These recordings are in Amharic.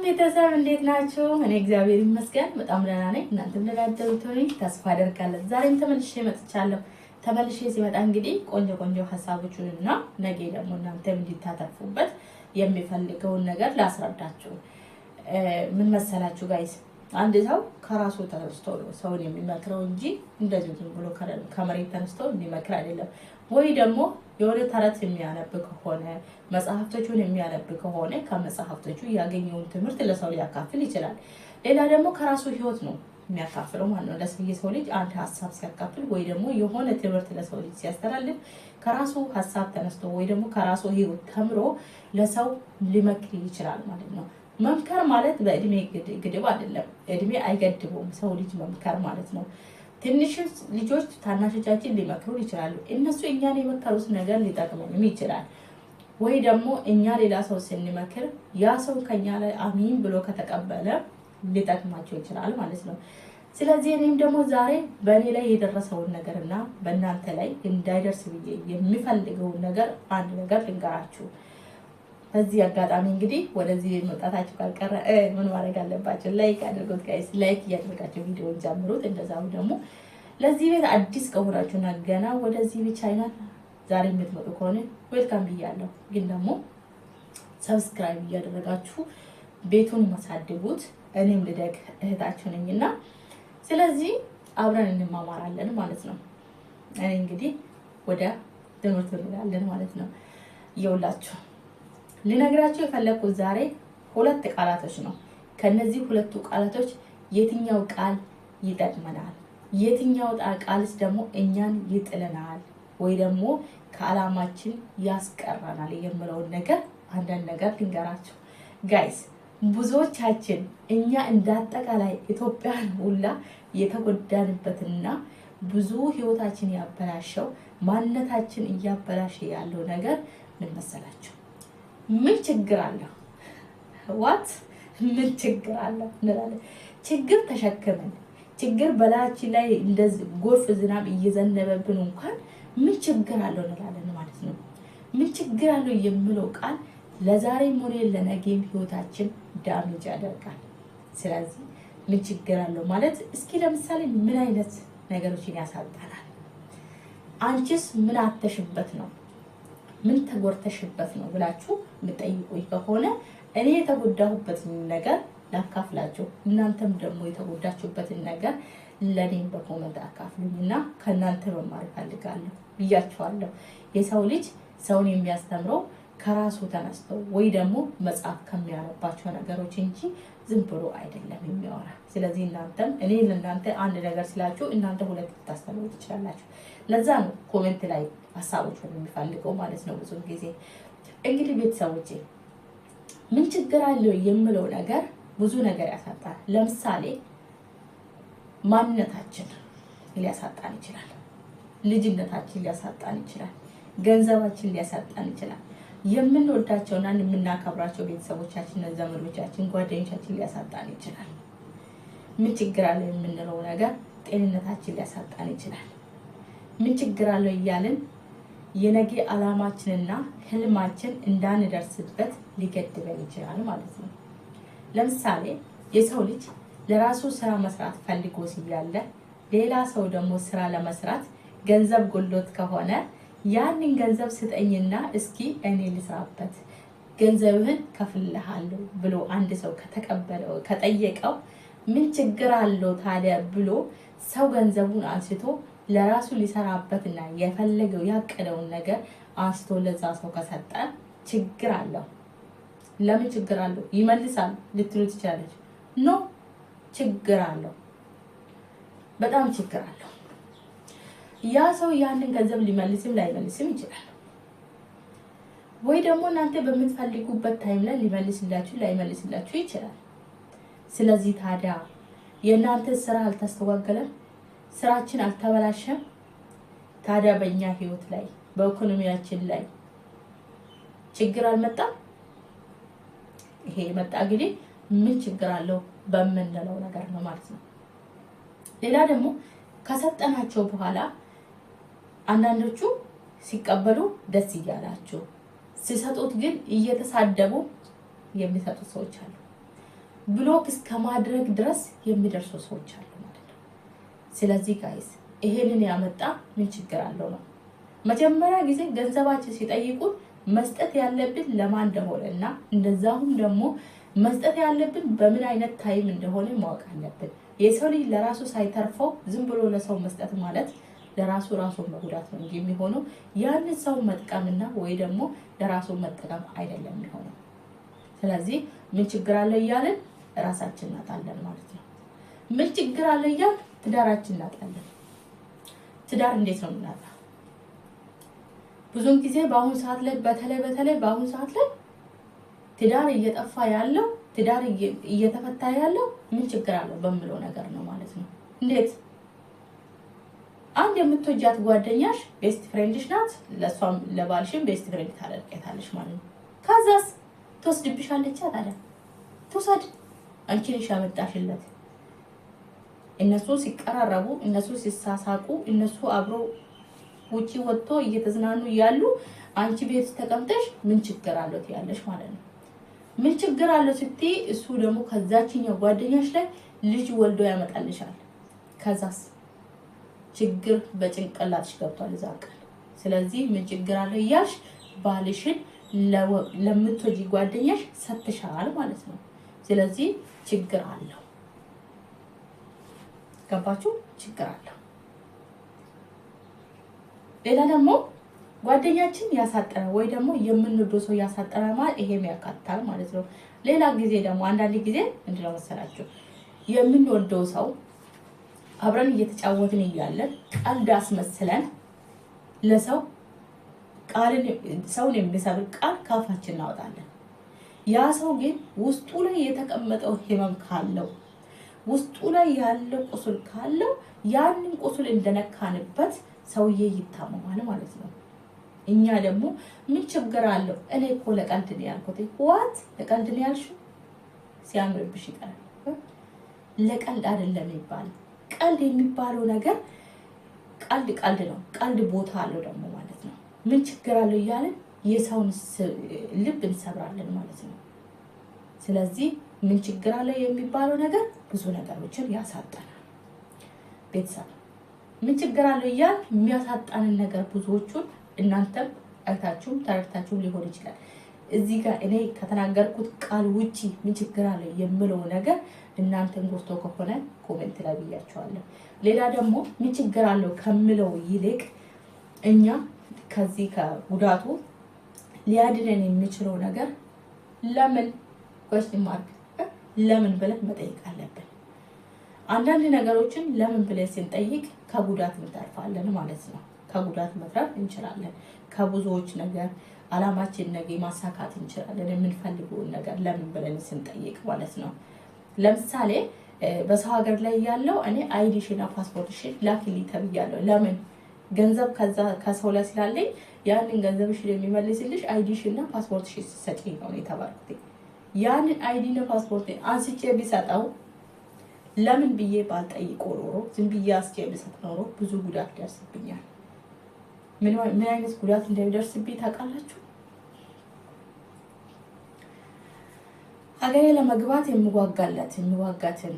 ቤተሰብ እንዴት ናችሁ? እኔ እግዚአብሔር ይመስገን በጣም ደህና ነኝ። እናንተም እንደዳደሩኝ ተስፋ አደርጋለሁ። ዛሬም ተመልሼ መጥቻለሁ። ተመልሼ ሲመጣ እንግዲህ ቆንጆ ሀሳቦችንና ነገ ደግሞ እናንተም እንድታተርፉበት የሚፈልገውን ነገር ላስረዳችሁ። ምን መሰላችሁ ጋይስ? አንድ ሰው ከራሱ ተነስቶ ሰውን የሚመክረው እንጂ እንደዚህ ዝም ብሎ ከመሬት ተነስቶ የሚመክር አይደለም። ወይ ደግሞ የሆነ ተረት የሚያነብ ከሆነ መጽሐፍቶቹን የሚያነብ ከሆነ ከመጽሐፍቶቹ ያገኘውን ትምህርት ለሰው ሊያካፍል ይችላል። ሌላ ደግሞ ከራሱ ህይወት ነው የሚያካፍለው ማለት ነው። ለሰው ልጅ አንድ ሀሳብ ሲያካፍል ወይ ደግሞ የሆነ ትምህርት ለሰው ልጅ ሲያስተላልፍ ከራሱ ሀሳብ ተነስቶ ወይ ደግሞ ከራሱ ህይወት ተምሮ ለሰው ሊመክር ይችላል ማለት ነው። መምከር ማለት በእድሜ ግድብ አይደለም። እድሜ አይገድበውም ሰው ልጅ መምከር ማለት ነው። ትንሽ ልጆች ታናሾቻችን ሊመክሩን ይችላሉ። እነሱ እኛን የመከሩት ነገር ሊጠቅመንም ይችላል። ወይ ደግሞ እኛ ሌላ ሰው ስንመክር ያ ሰው ከኛ ላይ አሚን ብሎ ከተቀበለ ሊጠቅማቸው ይችላል ማለት ነው። ስለዚህ እኔም ደግሞ ዛሬ በእኔ ላይ የደረሰውን ነገርና በእናንተ ላይ እንዳይደርስ ብዬ የሚፈልገውን ነገር አንድ ነገር ልንገራችሁ። በዚህ አጋጣሚ እንግዲህ ወደዚህ መጣታችሁ ካልቀረ ምን ማድረግ አለባችሁ? ላይክ አድርጉት ጋይስ። ላይክ እያደረጋችሁ ቪዲዮውን ጀምሩት። እንደዛው ደግሞ ለዚህ ቤት አዲስ ከሆናችሁና ገና ወደዚህ ቤት ቻናል ዛሬ የምትመጡ ከሆነ ዌልካም ብያለሁ። ግን ደግሞ ሰብስክራይብ እያደረጋችሁ ቤቱን ማሳድጉት። እኔም ልደግ እህታችሁ ነኝና ስለዚህ አብረን እንማማራለን ማለት ነው። እኔ እንግዲህ ወደ ትምህርት እንላለን ማለት ነው። ይኸውላችሁ ልነግራችሁ የፈለኩት ዛሬ ሁለት ቃላቶች ነው። ከነዚህ ሁለቱ ቃላቶች የትኛው ቃል ይጠቅመናል፣ የትኛው ቃልስ ደግሞ እኛን ይጥለናል ወይ ደግሞ ከዓላማችን ያስቀራናል የምለውን ነገር አንዳንድ ነገር ልንገራችሁ ጋይስ። ብዙዎቻችን እኛ እንዳጠቃላይ ኢትዮጵያን ሁላ የተጎዳንበትና ብዙ ህይወታችን ያበላሸው ማንነታችን እያበላሸ ያለው ነገር ምን መሰላችሁ? ምን ችግር አለ? ዋት ምን ችግር አለ እንላለን። ችግር ተሸክመን ችግር በላያችን ላይ እንደዚህ ጎርፍ ዝናብ እየዘነበብን እንኳን ምን ችግር አለው እንላለን ማለት ነው። ምን ችግር አለው የምለው ቃል ለዛሬም ሆነ ለነገም ህይወታችን ዳሜጅ ያደርጋል። ስለዚህ ምን ችግር አለው ማለት እስኪ ለምሳሌ ምን አይነት ነገሮችን ያሳጣናል? አንቺስ ምን አተሽበት ነው ምን ተጎርተሽበት ነው ብላችሁ የምጠይቁኝ ከሆነ እኔ የተጎዳሁበትን ነገር ላካፍላችሁ፣ እናንተም ደግሞ የተጎዳችሁበትን ነገር ለኔም በኮመንት አካፍሉኝና ከእናንተ መማር እፈልጋለሁ ብያችኋለሁ። የሰው ልጅ ሰውን የሚያስተምረው ከራሱ ተነስቶ ወይ ደግሞ መጽሐፍ ከሚያነባቸው ነገሮች እንጂ ዝም ብሎ አይደለም የሚያወራ። ስለዚህ እናንተም እኔ ለእናንተ አንድ ነገር ስላችሁ እናንተ ሁለት ልታስተምሩ ትችላላችሁ። ለዛ ነው ኮሜንት ላይ ሀሳቦችን የሚፈልገው ማለት ነው። ብዙ ጊዜ እንግዲህ ቤተሰቦቼ ምን ችግር አለው የምለው ነገር ብዙ ነገር ያሳጣል። ለምሳሌ ማንነታችን ሊያሳጣን ይችላል፣ ልጅነታችን ሊያሳጣን ይችላል፣ ገንዘባችን ሊያሳጣን ይችላል፣ የምንወዳቸውና የምናከብራቸው ቤተሰቦቻችን፣ ዘመዶቻችን፣ ጓደኞቻችን ሊያሳጣን ይችላል። ምን ችግር አለው የምንለው ነገር ጤንነታችን ሊያሳጣን ይችላል። ምን ችግር አለው እያልን የነገ ዓላማችንና ህልማችን እንዳንደርስበት ሊገድበን ይችላል ማለት ነው። ለምሳሌ የሰው ልጅ ለራሱ ስራ መስራት ፈልጎ ሲያለ ሌላ ሰው ደግሞ ስራ ለመስራት ገንዘብ ጎሎት ከሆነ ያንን ገንዘብ ስጠኝና እስኪ እኔ ልስራበት ገንዘብህን ከፍልሃለሁ ብሎ አንድ ሰው ከተቀበለው ከጠየቀው ምን ችግር አለው ታዲያ ብሎ ሰው ገንዘቡን አንስቶ ለራሱ ሊሰራበትና የፈለገው ያቀደውን ነገር አንስቶ ለዛ ሰው ከሰጠ ችግር አለው። ለምን ችግር አለው ይመልሳል ልትሉ ትችላለች። ኖ ችግር አለው፣ በጣም ችግር አለው። ያ ሰው ያንን ገንዘብ ሊመልስም ላይመልስም ይችላል። ወይ ደግሞ እናንተ በምትፈልጉበት ታይም ላይ ሊመልስላችሁ ላይመልስላችሁ ይችላል። ስለዚህ ታዲያ የእናንተ ስራ አልተስተጓገለም፣ ስራችን አልተበላሸም። ታዲያ በእኛ ህይወት ላይ በኢኮኖሚያችን ላይ ችግር አልመጣም። ይሄ የመጣ እንግዲህ ምን ችግር አለው በምንለው ነገር ነው ማለት ነው። ሌላ ደግሞ ከሰጠናቸው በኋላ አንዳንዶቹ ሲቀበሉ ደስ እያላቸው ሲሰጡት ግን እየተሳደቡ የሚሰጡት ሰዎች አሉ። ብሎክ እስከማድረግ ድረስ የሚደርሱ ሰዎች አሉ ማለት ነው። ስለዚህ ጋይስ ይሄንን ያመጣ ምን ችግር አለው ነው። መጀመሪያ ጊዜ ገንዘባችን ሲጠይቁን መስጠት ያለብን ለማን እንደሆነና እንደዛሁም ደግሞ መስጠት ያለብን በምን አይነት ታይም እንደሆነ ማወቅ አለብን። የሰው ልጅ ለራሱ ሳይተርፈው ዝም ብሎ ለሰው መስጠት ማለት ለራሱ መጉዳት ነው እንጂ የሚሆነው ያንን ሰው መጥቀምና ወይ ደግሞ ለራሱ መጠቀም አይደለም የሚሆነው። ስለዚህ ምን ችግር አለ እያልን ራሳችን እናጣለን ማለት ነው። ምን ችግር አለ እያልን ትዳራችን እናጣለን። ትዳር እንዴት ነው የምናጣው? ብዙውን ጊዜ በአሁን ሰዓት ላይ በተለይ በአሁን ሰዓት ላይ ትዳር እየጠፋ ያለው ትዳር እየተፈታ ያለው ምን ችግር አለው በሚለው ነገር ነው ማለት ነው። እንዴት አንድ የምትወጃት ጓደኛሽ ቤስት ፍሬንድሽ ናት፣ ለሷም ለባልሽም ቤስት ፍሬንድ ታደርጊያታለሽ ማለት ነው። ከዛስ ትወስድብሻለች። ታዲያ ትውሰድ፣ አንቺ ነሽ ያመጣሽለት። እነሱ ሲቀራረቡ፣ እነሱ ሲሳሳቁ፣ እነሱ አብሮ ውጪ ወጥቶ እየተዝናኑ ያሉ አንቺ ቤት ተቀምጠሽ ምን ችግር አለው ትያለሽ ማለት ነው። ምን ችግር አለው ስትይ እሱ ደግሞ ከዛችኛው ጓደኛሽ ላይ ልጅ ወልዶ ያመጣልሻል። ከዛስ ችግር በጭንቅላትሽ ገብቷል እዛ ቀን። ስለዚህ ምን ችግር አለው እያልሽ ባልሽን ለምትወጂ ጓደኛሽ ሰጥተሻል ማለት ነው። ስለዚህ ችግር አለው። ገባችሁ? ችግር አለው። ሌላ ደግሞ ጓደኛችን ያሳጠረ ወይ ደግሞ የምንወደው ሰው ያሳጠረ ማለት ይሄም ያካትታል ማለት ነው። ሌላ ጊዜ ደግሞ አንዳንድ ጊዜ ምንድነው መሰላችሁ የምንወደው ሰው አብረን እየተጫወትን እያለን ቀልድ አስመስለን ለሰው ሰውን የሚሰብር ቃል ካፋችን እናወጣለን። ያ ሰው ግን ውስጡ ላይ የተቀመጠው ህመም ካለው ውስጡ ላይ ያለው ቁስል ካለው ያንን ቁስል እንደነካንበት ሰውዬ ይታመማል ማለት ነው። እኛ ደግሞ ምን ችግር አለው እኔ እኮ ለቀልድ ነው ያልኩት። ዋት ለቀልድ ነው ያልሽው? ሲያምርብሽ ይቀራል። ለቀልድ አይደለም ይባላል። ቀልድ የሚባለው ነገር ቀልድ ነው። ቀልድ ቦታ አለው ደግሞ ማለት ነው። ምን ችግር አለው እያለን የሰውን ልብ እንሰብራለን ማለት ነው። ስለዚህ ምን ችግር አለው የሚባለው ነገር ብዙ ነገሮችን ያሳጣናል። ቤተሰብ ምን ችግር አለው እያል የሚያሳጣንን ነገር ብዙዎቹን እናንተም አይታችሁም ተረድታችሁም ሊሆን ይችላል። እዚህ ጋር እኔ ከተናገርኩት ቃል ውጪ ምን ችግር አለ የምለው ነገር እናንተን ጎርቶ ከሆነ ኮሜንት ላይ ብያቸዋለሁ። ሌላ ደግሞ ምን ችግር አለው ከምለው ይልቅ እኛ ከዚህ ከጉዳቱ ሊያድነን የሚችለው ነገር ለምን ለምን ብለን መጠየቅ አለብን። አንዳንድ ነገሮችን ለምን ብለን ስንጠይቅ ከጉዳት እንተርፋለን ማለት ነው። ከጉዳት መትረፍ እንችላለን። ከብዙዎች ነገር አላማችን ነገ ማሳካት እንችላለን። የምንፈልገውን ነገር ለምን ብለን ስንጠይቅ ማለት ነው። ለምሳሌ በሰው ሀገር ላይ ያለው እኔ አይዲሽና ፓስፖርትሽን ላኪልኝ ተብያለሁ። ለምን ገንዘብ ከሰው ላይ ስላለኝ ያንን ገንዘብሽን የሚመልስልሽ አይዲሽና ፓስፖርትሽን ስትሰጪኝ ነው የተባልኩት። ያንን አይዲና ፓስፖርቴን አንስቼ ቢሰጠው ለምን ብዬ ባልጠይቆ ኖሮ ዝም ብዬ አስቼ ቢሰጥ ኖሮ ብዙ ጉዳት ደርስብኛል። ምን አይነት ጉዳት እንደሚደርስብኝ ታውቃላችሁ? ሀገሬ ለመግባት የሚዋጋትን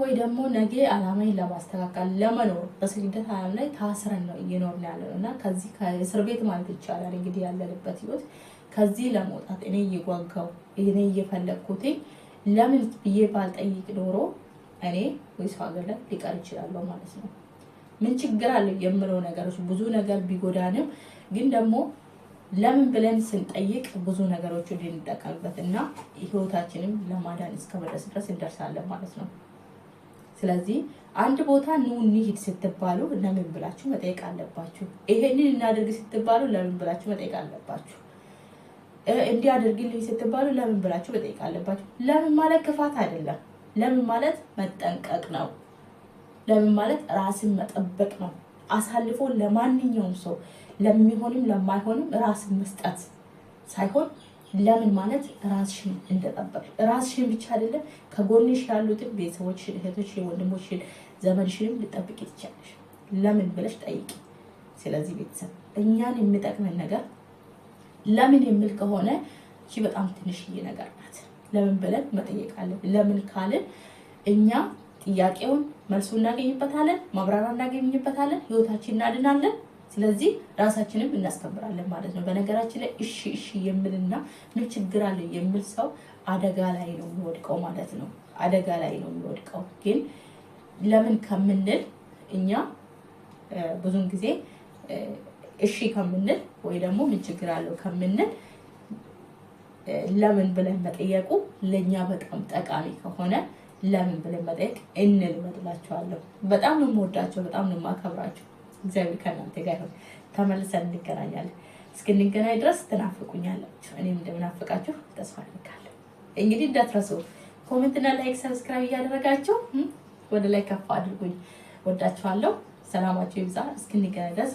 ወይ ደግሞ ነገ አላማዬን ለማስተካከል ለመኖር በስደት ዓለም ላይ ታስረን ነው እየኖርን ያለው እና ከዚህ ከእስር ቤት ማለት ይቻላል እንግዲህ ያለንበት ህይወት ከዚህ ለመውጣት እኔ እየጓጓው እኔ እየፈለግኩት ለምን ብዬ ባልጠይቅ ኖሮ እኔ ወይ ሰው ሀገር ላይ ሊቀር ይችላለሁ ማለት ነው። ምን ችግር አለ የምለው ነገሮች ብዙ ነገር ቢጎዳንም ግን ደግሞ ለምን ብለን ስንጠይቅ ብዙ ነገሮችን ልንጠቀምበት እና ህይወታችንን ለማዳን እስከመድረስ ድረስ እንደርሳለን ማለት ነው። ስለዚህ አንድ ቦታ ኑ እንሂድ ስትባሉ ለምን ብላችሁ መጠየቅ አለባችሁ። ይሄንን እናድርግ ስትባሉ ለምን ብላችሁ መጠየቅ አለባችሁ። እንዲያደርግልኝ ስትባሉ ለምን ብላችሁ መጠየቅ አለባችሁ። ለምን ማለት ክፋት አይደለም። ለምን ማለት መጠንቀቅ ነው። ለምን ማለት ራስን መጠበቅ ነው። አሳልፎ ለማንኛውም ሰው ለሚሆንም ለማይሆንም ራስን መስጠት ሳይሆን ለምን ማለት ራስሽን እንደጠበቅ ራስሽን ብቻ አይደለም ከጎንሽ ያሉትን ቤተሰቦችሽን፣ እህቶችሽን፣ ወንድሞችሽን፣ ዘመድሽንም ልጠብቂ ትችላለሽ። ለምን ብለሽ ጠይቂ። ስለዚህ ቤተሰብ እኛን የሚጠቅመን ነገር ለምን የሚል ከሆነ እቺ በጣም ትንሽዬ ነገር ናት። ለምን ብለን መጠየቅ አለብን። ለምን ካልን እኛ ጥያቄውን መልሱን እናገኝበታለን፣ ማብራሪያ እናገኝበታለን፣ ህይወታችንን እናድናለን። ስለዚህ ራሳችንን እናስከብራለን ማለት ነው። በነገራችን ላይ እሺ የሚልና ምን ችግር አለ የሚል ሰው አደጋ ላይ ነው የሚወድቀው ማለት ነው። አደጋ ላይ ነው የሚወድቀው። ግን ለምን ከምንል እኛ ብዙን ጊዜ እሺ ከምንል ወይ ደግሞ ምን ችግር አለው ከምንል ለምን ብለን መጠየቁ ለኛ በጣም ጠቃሚ ከሆነ ለምን ብለን መጠየቅ እንልመድላችኋለሁ። በጣም ነው የምወዳቸው፣ በጣም ነው የማከብራቸው። እግዚአብሔር ከእናንተ ጋር ይሁን። ተመልሰን እንገናኛለን። እስክንገናኝ ድረስ ትናፍቁኛላችሁ፣ እኔም እንደምናፍቃችሁ ተስፋ አደርጋለሁ። እንግዲህ እንዳትረሱ ኮሜንት እና ላይክ ሰብስክራይብ እያደረጋችሁ ወደ ላይ ከፍ አድርጉኝ። ወዳችኋለሁ። ሰላማችሁ ይብዛ። እስክንገናኝ ድረስ